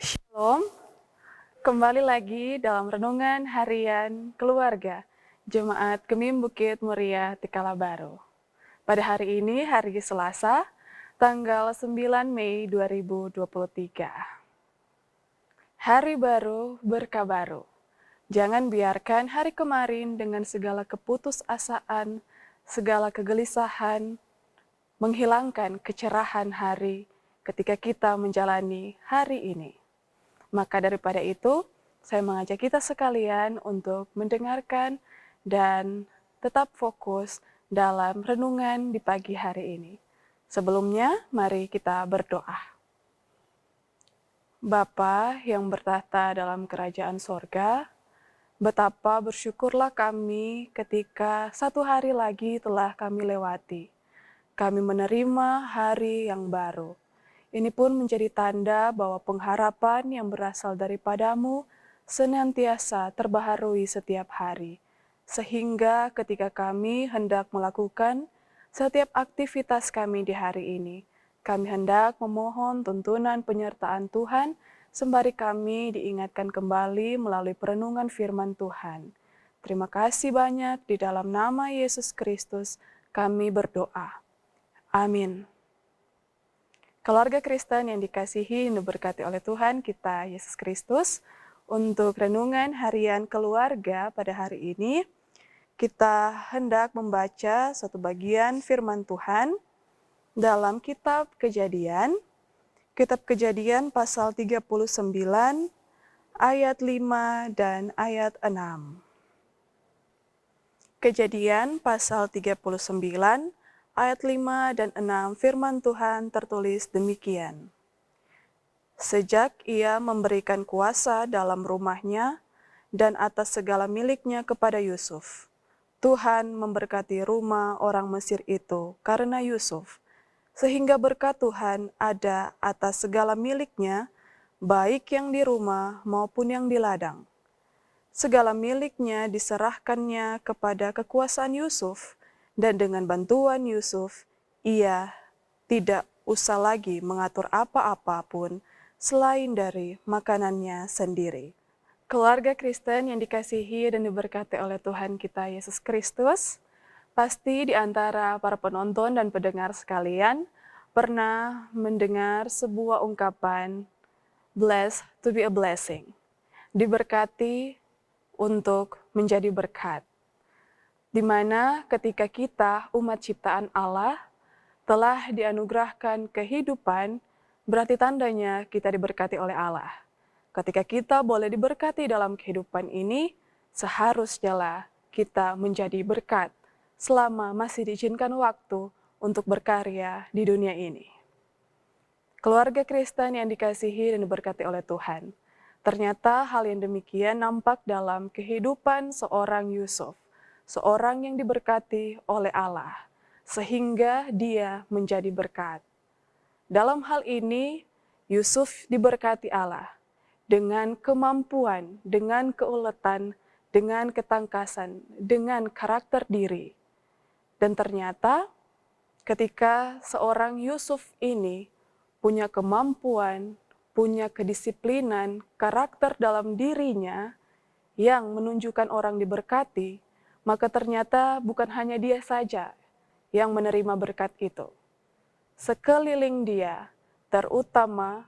Shalom, kembali lagi dalam Renungan Harian Keluarga Jemaat Gemim Bukit Muria Tikala Baru. Pada hari ini, hari Selasa, tanggal 9 Mei 2023. Hari baru, berkah baru. Jangan biarkan hari kemarin dengan segala keputusasaan, segala kegelisahan, menghilangkan kecerahan hari ketika kita menjalani hari ini. Maka daripada itu, saya mengajak kita sekalian untuk mendengarkan dan tetap fokus dalam renungan di pagi hari ini. Sebelumnya, mari kita berdoa. Bapa yang bertahta dalam kerajaan sorga, betapa bersyukurlah kami ketika satu hari lagi telah kami lewati. Kami menerima hari yang baru. Ini pun menjadi tanda bahwa pengharapan yang berasal daripadamu senantiasa terbaharui setiap hari. Sehingga ketika kami hendak melakukan setiap aktivitas kami di hari ini, kami hendak memohon tuntunan penyertaan Tuhan sembari kami diingatkan kembali melalui perenungan firman Tuhan. Terima kasih banyak, di dalam nama Yesus Kristus kami berdoa. Amin. Keluarga Kristen yang dikasihi dan diberkati oleh Tuhan kita Yesus Kristus, untuk renungan harian keluarga pada hari ini, kita hendak membaca satu bagian firman Tuhan dalam kitab Kejadian pasal 39, ayat 5 dan ayat 6. Kejadian pasal 39, ayat 5 dan 6, firman Tuhan tertulis demikian. Sejak ia memberikan kuasa dalam rumahnya dan atas segala miliknya kepada Yusuf, Tuhan memberkati rumah orang Mesir itu karena Yusuf, sehingga berkat Tuhan ada atas segala miliknya, baik yang di rumah maupun yang di ladang. Segala miliknya diserahkannya kepada kekuasaan Yusuf, dan dengan bantuan Yusuf, ia tidak usah lagi mengatur apa-apa pun selain dari makanannya sendiri. Keluarga Kristen yang dikasihi dan diberkati oleh Tuhan kita Yesus Kristus, pasti di antara para penonton dan pendengar sekalian pernah mendengar sebuah ungkapan, blessed to be a blessing, diberkati untuk menjadi berkat. Di mana ketika kita umat ciptaan Allah telah dianugerahkan kehidupan, berarti tandanya kita diberkati oleh Allah. Ketika kita boleh diberkati dalam kehidupan ini, seharusnya kita menjadi berkat selama masih diizinkan waktu untuk berkarya di dunia ini. Keluarga Kristen yang dikasihi dan diberkati oleh Tuhan, ternyata hal yang demikian nampak dalam kehidupan seorang Yusuf, seorang yang diberkati oleh Allah, sehingga dia menjadi berkat. Dalam hal ini, Yusuf diberkati Allah dengan kemampuan, dengan keuletan, dengan ketangkasan, dengan karakter diri. Dan ternyata ketika seorang Yusuf ini punya kemampuan, punya kedisiplinan, karakter dalam dirinya yang menunjukkan orang diberkati, maka ternyata bukan hanya dia saja yang menerima berkat itu. Sekeliling dia, terutama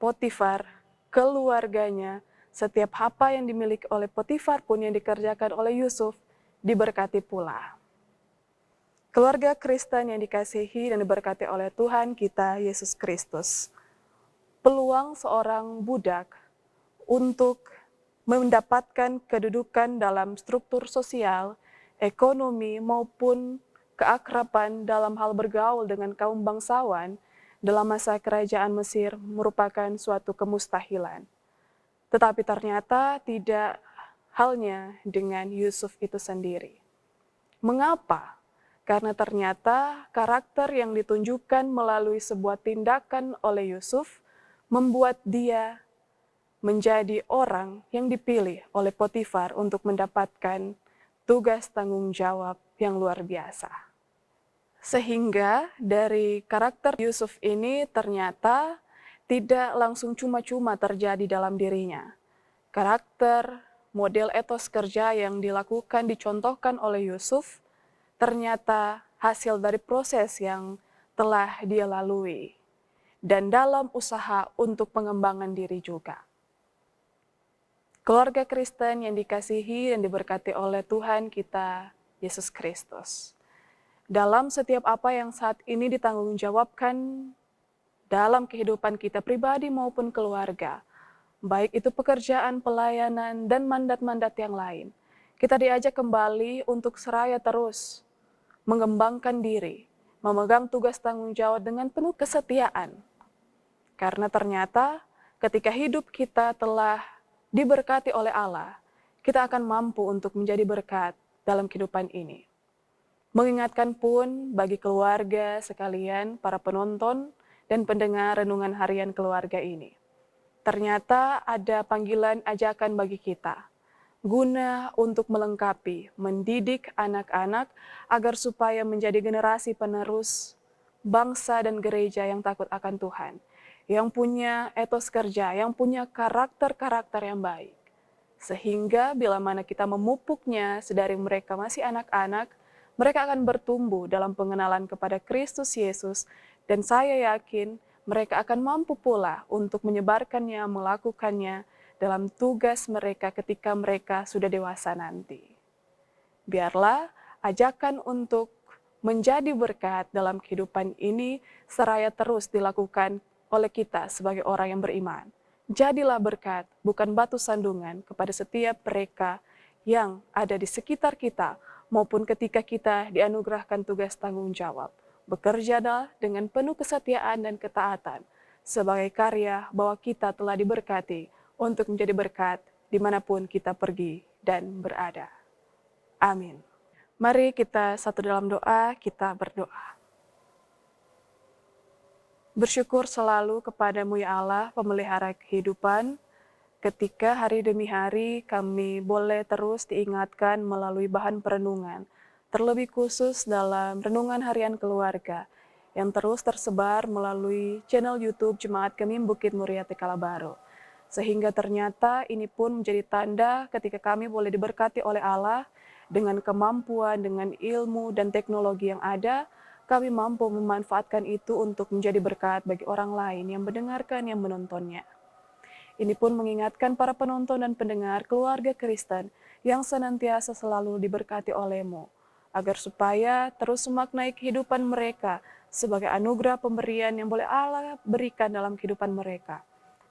Potifar, keluarganya, setiap apa yang dimiliki oleh Potifar pun yang dikerjakan oleh Yusuf, diberkati pula. Keluarga Kristen yang dikasihi dan diberkati oleh Tuhan kita Yesus Kristus, peluang seorang budak untuk mendapatkan kedudukan dalam struktur sosial, ekonomi, maupun keakraban dalam hal bergaul dengan kaum bangsawan dalam masa kerajaan Mesir merupakan suatu kemustahilan. Tetapi ternyata tidak halnya dengan Yusuf itu sendiri. Mengapa? Karena ternyata karakter yang ditunjukkan melalui sebuah tindakan oleh Yusuf membuat dia menjadi orang yang dipilih oleh Potifar untuk mendapatkan tugas tanggung jawab yang luar biasa. Sehingga dari karakter Yusuf ini ternyata tidak langsung cuma-cuma terjadi dalam dirinya. Karakter, model etos kerja yang dilakukan dicontohkan oleh Yusuf ternyata hasil dari proses yang telah dia lalui dan dalam usaha untuk pengembangan diri juga. Keluarga Kristen yang dikasihi dan diberkati oleh Tuhan kita, Yesus Kristus. Dalam setiap apa yang saat ini ditanggungjawabkan dalam kehidupan kita pribadi maupun keluarga, baik itu pekerjaan, pelayanan, dan mandat-mandat yang lain, kita diajak kembali untuk seraya terus mengembangkan diri, memegang tugas tanggung jawab dengan penuh kesetiaan. Karena ternyata ketika hidup kita telah diberkati oleh Allah, kita akan mampu untuk menjadi berkat dalam kehidupan ini. Mengingatkan pun bagi keluarga sekalian, para penonton dan pendengar renungan harian keluarga ini. Ternyata ada panggilan ajakan bagi kita, guna untuk melengkapi, mendidik anak-anak agar supaya menjadi generasi penerus bangsa dan gereja yang takut akan Tuhan, yang punya etos kerja, yang punya karakter-karakter yang baik. Sehingga bila mana kita memupuknya sedari mereka masih anak-anak, mereka akan bertumbuh dalam pengenalan kepada Kristus Yesus, dan saya yakin mereka akan mampu pula untuk menyebarkannya, melakukannya dalam tugas mereka ketika mereka sudah dewasa nanti. Biarlah ajakan untuk menjadi berkat dalam kehidupan ini seraya terus dilakukan oleh kita sebagai orang yang beriman. Jadilah berkat, bukan batu sandungan kepada setiap mereka yang ada di sekitar kita, maupun ketika kita dianugerahkan tugas tanggung jawab. Bekerjalah dengan penuh kesetiaan dan ketaatan, sebagai karya bahwa kita telah diberkati untuk menjadi berkat dimanapun kita pergi dan berada. Amin. Mari kita satu dalam doa, kita berdoa. Bersyukur selalu kepadamu ya Allah, pemelihara kehidupan, ketika hari demi hari kami boleh terus diingatkan melalui bahan perenungan, terlebih khusus dalam renungan harian keluarga, yang terus tersebar melalui channel YouTube Jemaat Gemim Bukit Muria Tekala-Baru. Sehingga ternyata ini pun menjadi tanda ketika kami boleh diberkati oleh Allah dengan kemampuan, dengan ilmu dan teknologi yang ada, kami mampu memanfaatkan itu untuk menjadi berkat bagi orang lain yang mendengarkan, yang menontonnya. Ini pun mengingatkan para penonton dan pendengar keluarga Kristen yang senantiasa selalu diberkati oleh-Mu, agar supaya terus memaknai kehidupan mereka sebagai anugerah pemberian yang boleh Allah berikan dalam kehidupan mereka.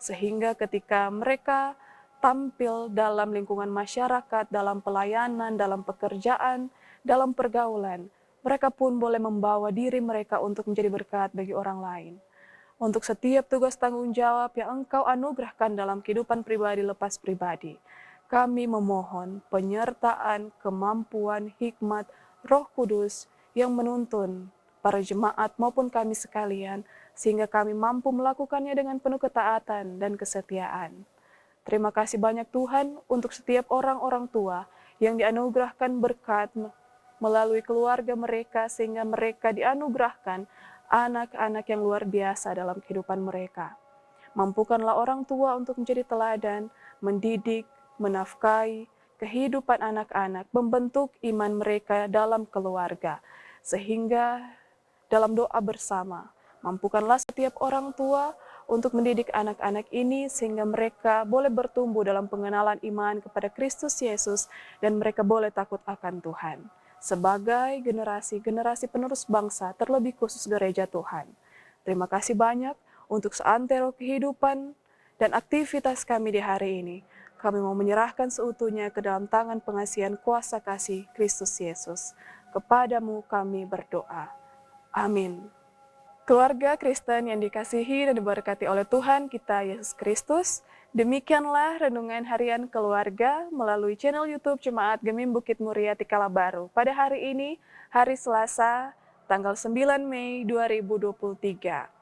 Sehingga ketika mereka tampil dalam lingkungan masyarakat, dalam pelayanan, dalam pekerjaan, dalam pergaulan, mereka pun boleh membawa diri mereka untuk menjadi berkat bagi orang lain. Untuk setiap tugas tanggung jawab yang Engkau anugerahkan dalam kehidupan pribadi lepas pribadi, kami memohon penyertaan, kemampuan, hikmat, Roh Kudus yang menuntun para jemaat maupun kami sekalian, sehingga kami mampu melakukannya dengan penuh ketaatan dan kesetiaan. Terima kasih banyak Tuhan untuk setiap orang-orang tua yang dianugerahkan berkat melalui keluarga mereka, sehingga mereka dianugerahkan anak-anak yang luar biasa dalam kehidupan mereka. Mampukanlah orang tua untuk menjadi teladan, mendidik, menafkahi kehidupan anak-anak, membentuk iman mereka dalam keluarga. Sehingga dalam doa bersama, mampukanlah setiap orang tua untuk mendidik anak-anak ini sehingga mereka boleh bertumbuh dalam pengenalan iman kepada Kristus Yesus dan mereka boleh takut akan Tuhan. Sebagai generasi-generasi penerus bangsa, terlebih khusus gereja Tuhan. Terima kasih banyak untuk seantero kehidupan dan aktivitas kami di hari ini. Kami mau menyerahkan seutuhnya ke dalam tangan pengasihan kuasa kasih Kristus Yesus. Kepadamu kami berdoa. Amin. Keluarga Kristen yang dikasihi dan diberkati oleh Tuhan kita Yesus Kristus, demikianlah renungan harian keluarga melalui channel YouTube Jemaat Gemim Bukit Muria Tekala-Baru pada hari ini, hari Selasa, tanggal 9 Mei 2023.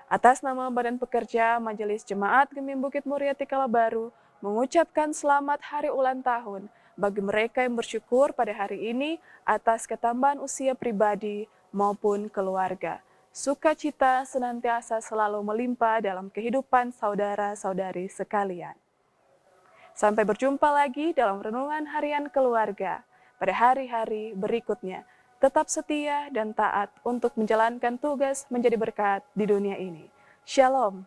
Atas nama Badan Pekerja Majelis Jemaat Gemim Bukit Muria Tekala-Baru, mengucapkan selamat hari ulang tahun bagi mereka yang bersyukur pada hari ini atas ketambahan usia pribadi maupun keluarga. sukacita senantiasa selalu melimpah dalam kehidupan saudara-saudari sekalian. Sampai berjumpa lagi dalam renungan harian keluarga pada hari-hari berikutnya. Tetap setia dan taat untuk menjalankan tugas menjadi berkat di dunia ini. Shalom.